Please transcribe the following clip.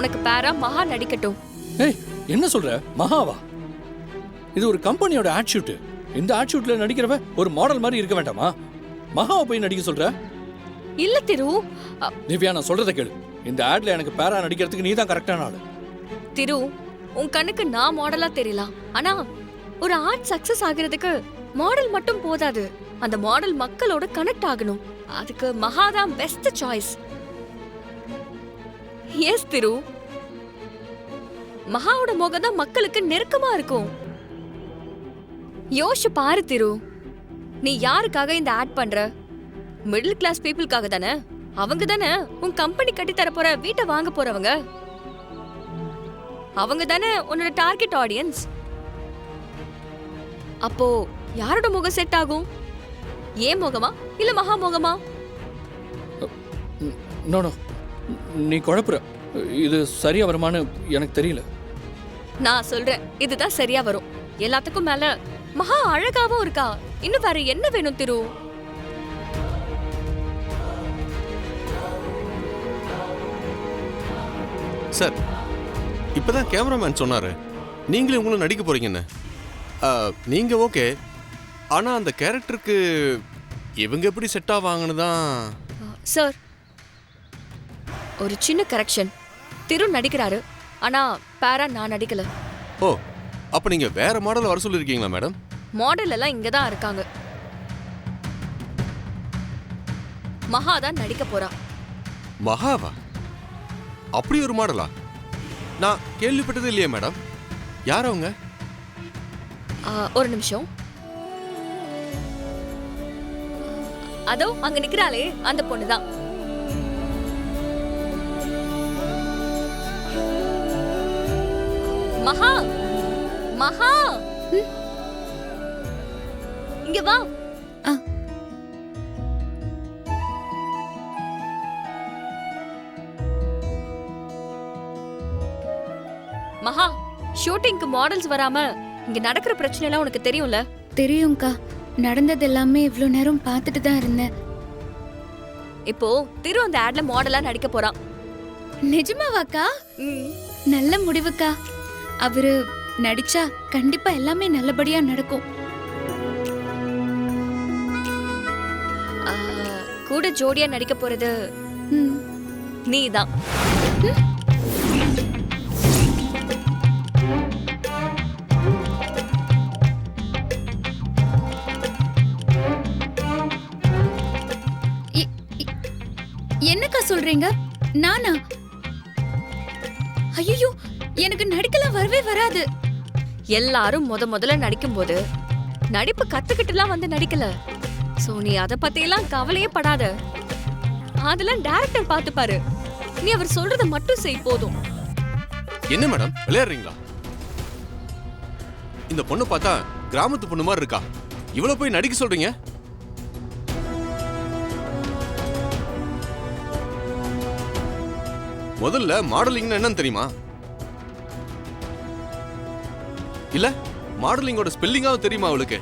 உனக்கு பேரா மகா நடிக்கட்டும். ஏய், என்ன சொல்ற? மகாவா? இது ஒரு கம்பெனியோட ஆட் ஷூட். இந்த ஆட் ஷூட்ல நடிக்கிறவ ஒரு மாடல் மாதிரி இருக்க வேண்டாமா? மகாவை போய் நடிக்க சொல்ற? இல்ல திரு. திவ்யா, நான் சொல்றத கேளு. இந்த ஆட்ல எனக்கு பேரா நடிக்கிறதுக்கு நீ தான் கரெக்டான ஆளு. திரு, உன் கண்ணுக்கு நான் மாடலா தெரியலாம். ஆனா ஒரு ஆர்ட் சக்சஸ் ஆகிறதுக்கு மாடல் மட்டும் போதாது. அந்த மாடல் மக்களோட கனெக்ட் ஆகணும். அதுக்கு மகா தான் பெஸ்ட் சாய்ஸ். எஸ் திரு. மகாவோட முகம் தான் மக்களுக்கு நெருக்கமா இருக்கும். யோசிச்சு பாரு திரு. நீ யாருக்காக இந்த ஆட் பண்ற? மிடில் கிளாஸ் பீப்புளுக்காக தானே. அவங்க தானே உன் கம்பெனி கட்டி தர போற வீட்டை வாங்க போறவங்க. அவங்க தானே உன்னோட டார்கெட் ஆடியன்ஸ். அப்போ யாரோட முகம் செட் ஆகும்? ஏன் முகமா இல்ல மகா முகமா? நோ நோ, நீ குழப்புற. இது சரியா வருமானு எனக்கு தெரியல. நான் சொல்றேன், இதுதான் சரியா வரும். எல்லாத்துக்கும் மேல மகா அழகாவும் இருக்கா. இன்னும் வேற என்ன வேணும் திரு? சார், இப்பதான் கேமராமேன் சொன்னாரு நீங்களும் உங்களும் நடிக்க போறீங்கன்னு. நீங்க ஓகே, ஆனா அந்த கேரக்டருக்கு இவங்க எப்படி செட் ஆவாங்கன்னு தான். சார், ஒரு சின்ன கரெக்ஷன். திரு நடிக்கிறாரு, ஆனா பேரா நான் நடிக்கல. ஓ, அப்ப நீங்க வேற மாடல் வர சொல்லிருக்கீங்களா மேடம்? மாடல் எல்லாம் இங்கதான் இருக்காங்க. மகா தான் நடிக்க போறா. மகாவா? அப்படி ஒரு மாடலா? நான் கேள்விப்பட்டது இல்லையே மேடம். யார் அவங்க? ஒரு நிமிஷம். அதோ அங்க நிக்கிறாளே, அந்த பொண்ணுதான். மகா, மகா, இங்க வா. மகா, ஷூட்டிங்க்கு மாடல்ஸ் வராம இங்க நடக்கிற பிரச்சனை எல்லாம் உனக்கு தெரியும்ல? தெரியும்க்கா. நடந்தது எல்லாமே இவ்ளோ நேரம் பார்த்துட்டு தான் இருந்தேன். இப்போ திரு அந்த ஆட்ல மாடலா நடிக்க போறான். நிஜமாவாக்கா? நல்ல முடிவுக்கா. அவரு நடிச்சா கண்டிப்பா எல்லாமே நல்லபடியா நடக்கும். கூட ஜோடியா நடிக்க போறது நீதான். என்னக்கா சொல்றீங்க? நானா? ஐயோ, எனக்கு நடிக்கலாம் வரவே வராது. எல்லாரும் முதல்ல நடிக்கும் போது நடிப்பு கத்துக்கிட்டுலாம் வந்து நடிக்கல. சோ நீ அத பத்தி எல்லாம் கவலையே படாத. அதெல்லாம் டைரக்டர் பாத்துப்பாரு. நீ அவர் சொல்றத மட்டும் செய் போதும். என்ன மேடம் விளையாடுறீங்களா? இந்த பொண்ணு பார்த்தா கிராமத்து பொண்ணு மாதிரி இருக்கா. இவ்வளவு போய் நடிக்க சொல்றீங்க? முதல்ல மாடலிங்னா என்னன்னு தெரியுமா? இல்ல மாடலிங்கோட ஸ்பெல்லிங்காவது தெரியுமா அவளுக்கு?